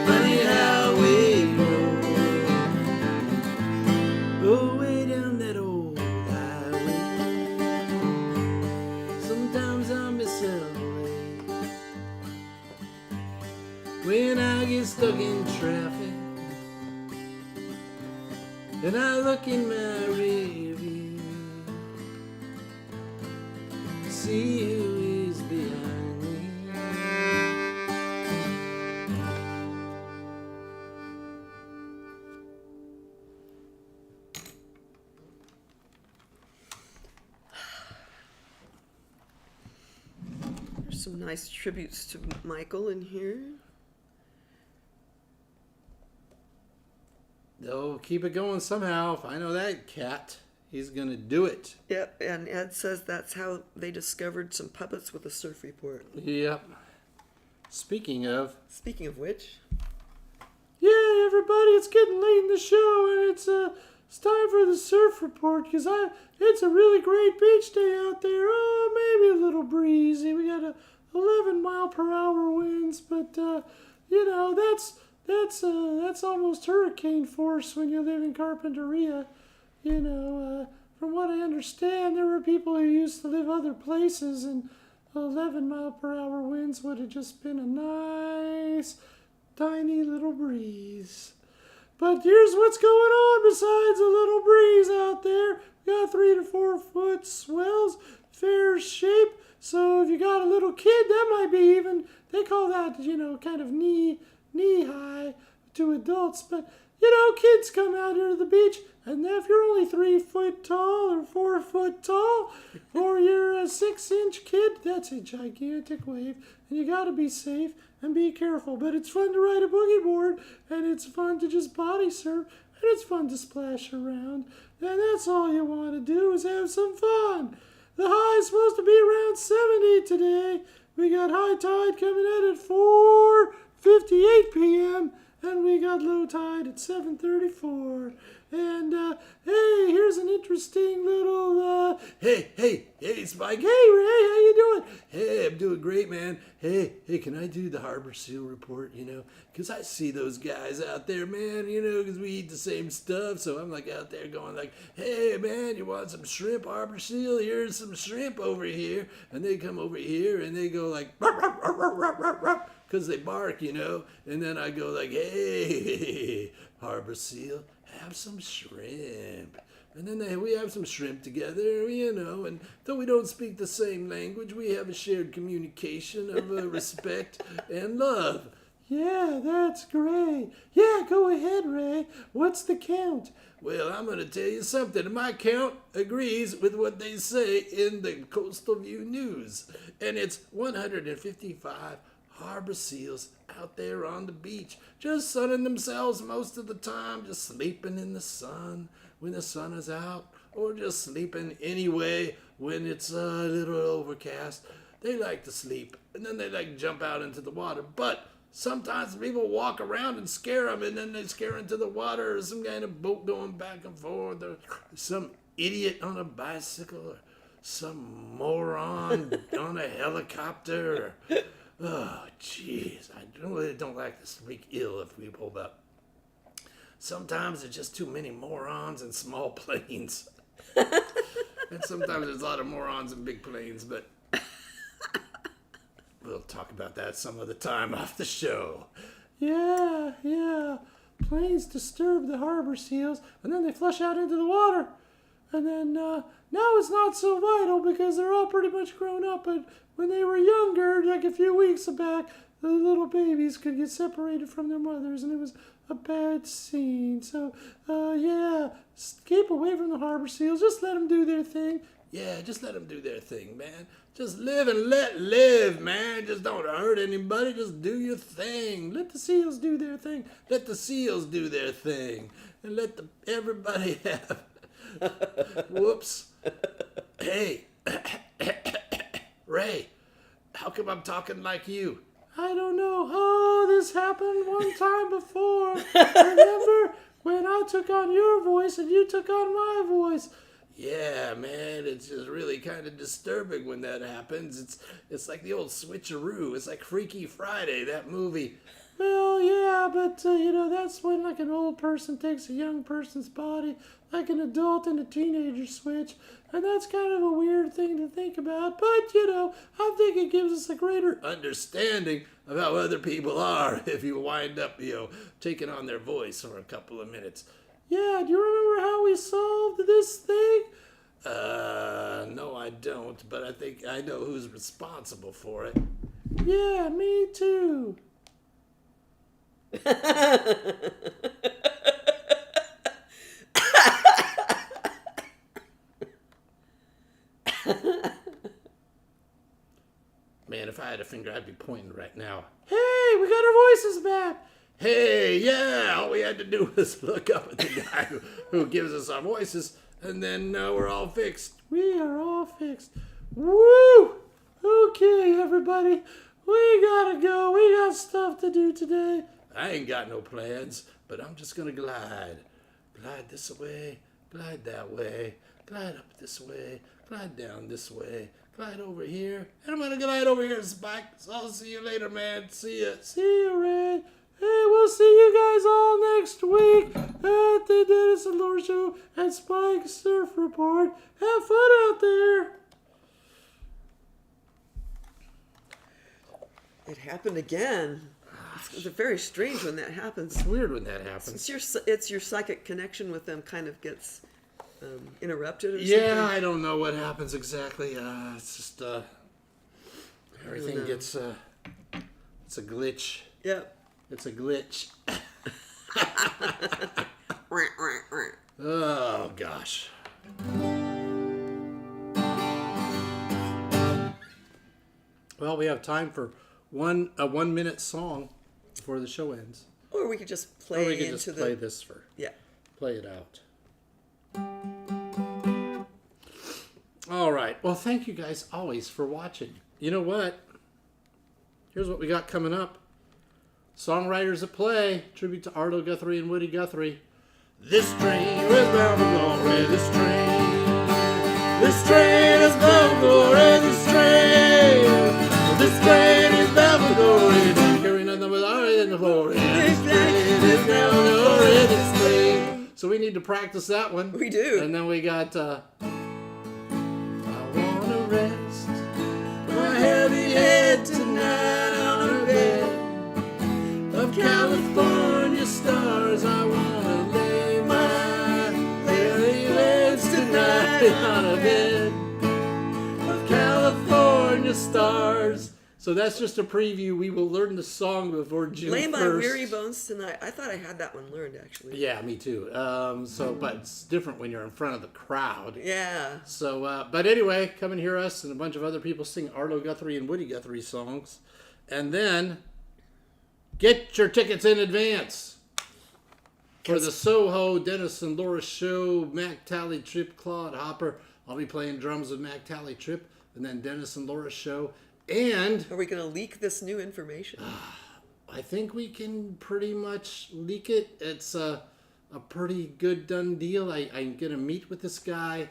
Funny how it rolls. Oh, way down that old highway. Sometimes I miss LA when I get stuck in traffic and I look in my rear view, see who is behind me. There's some nice tributes to Michael in here. They'll keep it going somehow. If I know that cat, he's going to do it. Yep, and Ed says that's how they discovered some puppets with a surf report. Yep. Speaking of, Speaking of which, Yeah, everybody, it's getting late in the show, and it's time for the surf report, because it's a really great beach day out there. Oh, maybe a little breezy. We got 11 mile per hour winds, but that's almost hurricane force when you live in Carpinteria. From what I understand, there were people who used to live other places, and 11 mile per hour winds would have just been a nice, tiny little breeze. But here's what's going on besides a little breeze out there. We got 3 to 4 foot swells, fair shape. So if you got a little kid, that might be even, they call that, kind of knee high to adults. But, kids come out here to the beach, and if you're only 3 foot tall or 4 foot tall, or you're a 6-inch kid, that's a gigantic wave. And you got to be safe and be careful. But it's fun to ride a boogie board, and it's fun to just body surf, and it's fun to splash around. And that's all you want to do is have some fun. The high is supposed to be around 70 today. We got high tide coming in at 4:58 p.m., and we got low tide at 7:34. And, hey, here's an interesting little, Hey, Spike. hey, Ray, how you doing? Hey, I'm doing great, man. Hey, can I do the Harbor Seal report, Because I see those guys out there, man, because we eat the same stuff. So I'm like out there going like, hey, man, you want some shrimp, Harbor Seal? Here's some shrimp over here. And they come over here and they go like, because they bark, And then I go like, hey, Harbor Seal, have some shrimp. And then we have some shrimp together, and though we don't speak the same language, we have a shared communication of respect and love. Yeah, that's great. Yeah, go ahead, Ray. What's the count? Well, I'm going to tell you something. My count agrees with what they say in the Coastal View News. And it's 155 harbor seals out there on the beach, just sunning themselves most of the time, just sleeping in the sun when the sun is out, or just sleeping anyway when it's a little overcast. They like to sleep, and then they like to jump out into the water. But sometimes people walk around and scare them, and then they scare into the water, or some kind of boat going back and forth, or some idiot on a bicycle, or some moron on a helicopter. Oh, jeez, I really don't like to speak ill of people, but sometimes there's just too many morons in small planes. And sometimes there's a lot of morons in big planes, but we'll talk about that some other time off the show. Yeah. Planes disturb the harbor seals, and then they flush out into the water. And then now it's not so vital because they're all pretty much grown up. But when they were younger, like a few weeks back, the little babies could get separated from their mothers, and it was a bad scene. So, keep away from the harbor seals. Just let them do their thing. Yeah, just let them do their thing, man. Just live and let live, man. Just don't hurt anybody. Just do your thing. Let the seals do their thing. Let the seals do their thing. And let everybody have... Whoops. Hey. Ray, how come I'm talking like you? I don't know. Oh, this happened one time before. Remember when I took on your voice and you took on my voice? Yeah, man, it's just really kind of disturbing when that happens. It's like the old switcheroo. It's like Freaky Friday, that movie. Well, yeah, but, that's when, like, an old person takes a young person's body, like an adult and a teenager switch, and that's kind of a weird thing to think about, but, I think it gives us a greater understanding of how other people are if you wind up, taking on their voice for a couple of minutes. Yeah, do you remember how we solved this thing? No, I don't, but I think I know who's responsible for it. Yeah, me too. Man, if I had a finger, I'd be pointing right now. Hey, we got our voices back. Hey, yeah, all we had to do was look up at the guy who gives us our voices, and then we're all fixed. We are all fixed. Woo! Okay, everybody, we gotta go. We got stuff to do today. I ain't got no plans, but I'm just gonna glide. Glide this way, glide that way, glide up this way, glide down this way, glide over here, and I'm gonna glide over here, Spike. So I'll see you later, man. See ya. See you, Ray. Hey, we'll see you guys all next week at the Dennis and Laura Show and Spike Surf Report. Have fun out there. It happened again. It's very strange when that happens. It's weird when that happens. It's your psychic connection with them kind of gets interrupted or Yeah, something. I don't know what happens exactly. It's just everything gets it's a glitch. Yep. It's a glitch. Oh gosh. Well, we have time for a 1 minute song before the show ends. Or we could just play Or we could into just the... play this for Yeah. play it out. All right. Well, thank you guys always for watching. You know what? Here's what we got coming up. Songwriters at Play, tribute to Arlo Guthrie and Woody Guthrie. This train is bound for glory, this train. This train is bound for glory, this train. This train is bound for glory, carrying nothing but glory in the glory. This train is bound for glory, this train. So we need to practice that one. We do. And then we got, I wanna rest my heavy head tonight on a bed of California stars. I wanna lay my heavy head tonight on a bed of California stars. So that's just a preview. We will learn the song before June 1st. Lay my weary bones tonight. I thought I had that one learned, actually. Yeah, me too. But it's different when you're in front of the crowd. Yeah. So, but anyway, come and hear us and a bunch of other people sing Arlo Guthrie and Woody Guthrie songs. And then get your tickets in advance for the Soho Dennis and Laura Show, Mac Tally Trip, Claude Hopper. I'll be playing drums with Mac Tally Trip, and then Dennis and Laura Show. And Are we going to leak this new information? I think we can pretty much leak it. It's a pretty good done deal. I'm going to meet with this guy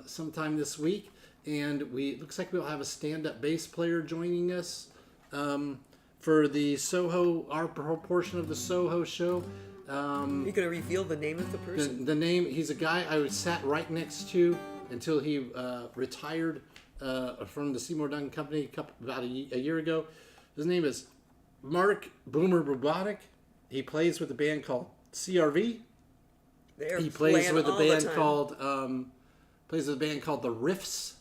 sometime this week, and it looks like we'll have a stand-up bass player joining us for the Soho, our portion of the Soho show. Are you going to reveal the name of the person? The name, he's a guy I sat right next to until he retired from the Seymour Duncan Company about a year ago. His name is Mark Boomer Robotic. He plays with a band called CRV. He plays with a band called The Riffs.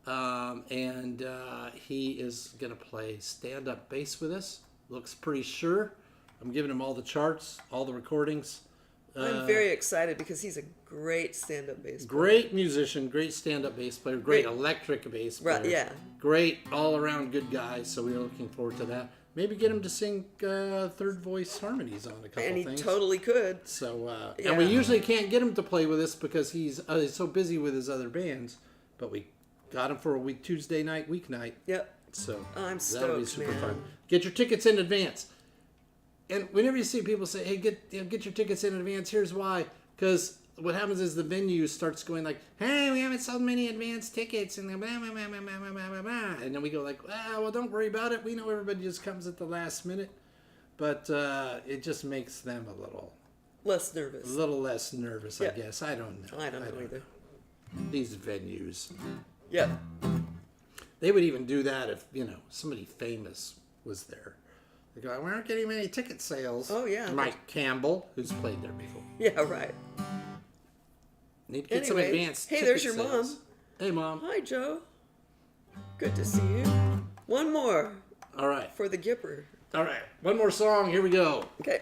And he is going to play stand-up bass with us. Looks pretty sure. I'm giving him all the charts, all the recordings. I'm very excited because he's a great stand-up bass player. Great musician, great stand-up bass player, great electric bass player. Right, yeah. Great all-around good guy, so we're looking forward to that. Maybe get him to sing third voice harmonies on a couple And he things. totally could. So, Yeah. and we usually can't get him to play with us because he's so busy with his other bands, but we got him for a Tuesday night, weeknight. Yep. So I'm that'll be stoked, super man. fun. Get your tickets in advance. And whenever you see people say, "Hey, get your tickets in advance," here's why. Because what happens is the venue starts going like, "Hey, we haven't sold many advance tickets," and then blah, blah, blah, blah, blah, blah, blah, blah. And then we go like, "Well, don't worry about it. We know everybody just comes at the last minute," but it just makes them a little Less nervous. less nervous, Yeah. I guess. I don't know. I don't know either. These venues, Yep. they would even do that if somebody famous was there. They go, "We aren't getting many ticket sales." Oh, yeah. Mike Campbell, who's played there before. Yeah, right. Need to get some Anyway, advanced hey, ticket there's your sales. mom. Hey, Mom. Hi, Joe. Good to see you. One more All right. for the Gipper. All right. One more song. Here we go. Okay.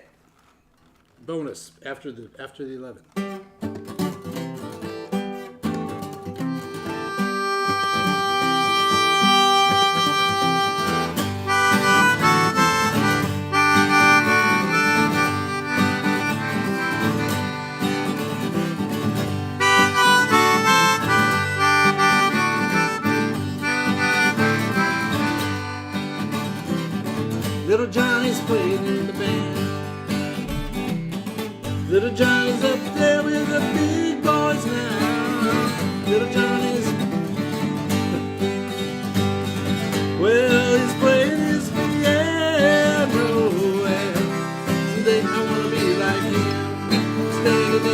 Bonus after the 11. Little Johnny's playing in the band. Little Johnny's up there with the big boys now. Little Johnny's, well, he's playing his piano. And someday I want to be like him, standing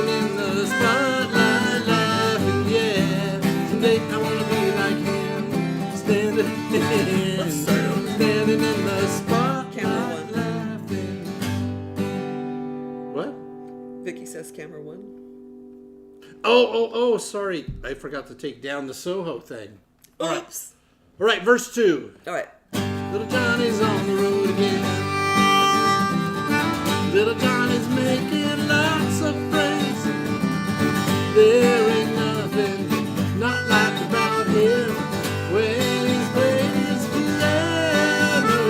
in the spotlight, laughing. Yeah, someday I want to be like him, standing in the spotlight, laughing. What? Vicky says camera one. Oh, sorry. I forgot to take down the Soho thing. Oops. All right, verse 2. All right. Little Johnny's on the road again. Little Johnny's making lots of friends. There ain't nothing not like about him when he's playing his piano.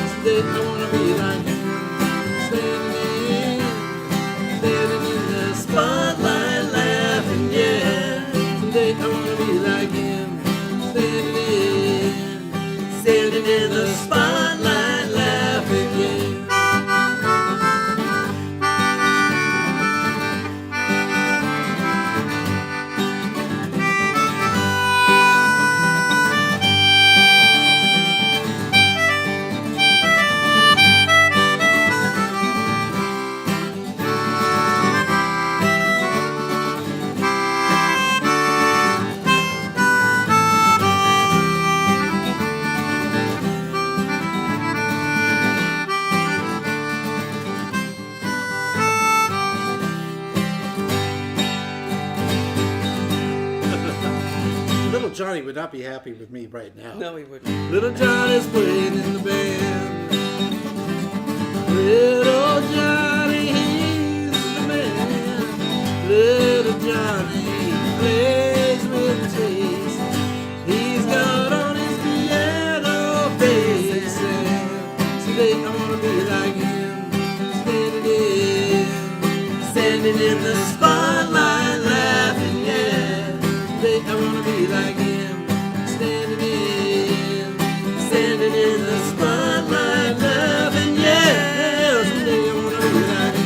Someday I wanna be like him, standing in the spotlight, laughing. Yeah, someday I wanna be like him, standing in the spotlight, laughing. Yeah. Little Johnny would not be happy with me right now. No, he wouldn't. Little Johnny's playing in the band. Little Johnny, he's the man. Little Johnny plays with taste. He's got on his piano face. And someday I wanna be like him, standing in the spotlight, laughing. Yeah, someday I wanna be like him, standing in the spotlight, laughing. Yeah, someday I wanna be like him,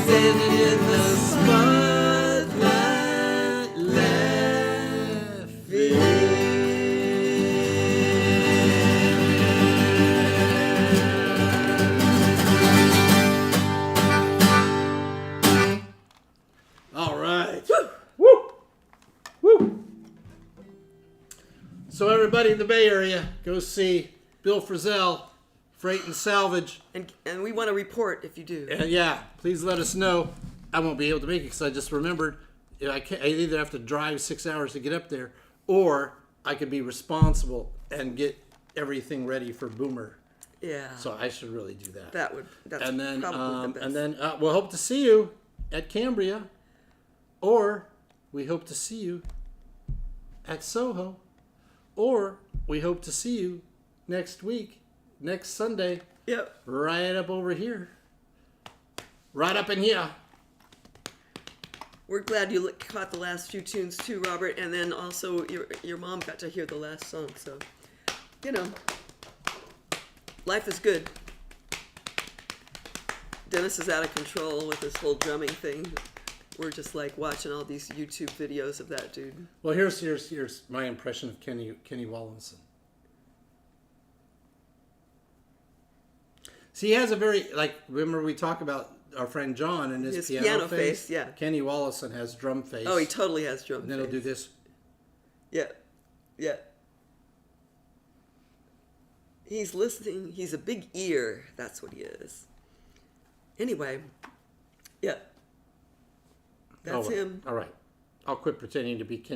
standing in the spotlight, laughing. All right. Woo! Woo! So everybody in the Bay Area, go see Bill Frisell, Freight and Salvage. And we want to report if you do. And yeah, please let us know. I won't be able to make it because I just remembered I either have to drive 6 hours to get up there, or I could be responsible and get everything ready for Boomer. Yeah. So I should really do that. That's and then, probably the best. And then we'll hope to see you at Cambria, or we hope to see you at Soho, or we hope to see you next week, next Sunday, Yep. right up over here, right up in here. We're glad you caught the last few tunes too, Robert, and then also your mom got to hear the last song. So, life is good. Dennis is out of control with this whole drumming thing. We're just like watching all these YouTube videos of that dude. Well, here's my impression of Kenny Wallinson. See, he has a very, remember we talk about our friend John and his piano face? Yeah. Kenny Wallison has drum face. Oh, he totally has drum And then face. he'll do this. Yeah. Yeah. He's listening. He's a big ear. That's what he is. Anyway. Yeah. That's him. All right. I'll quit pretending to be Kenny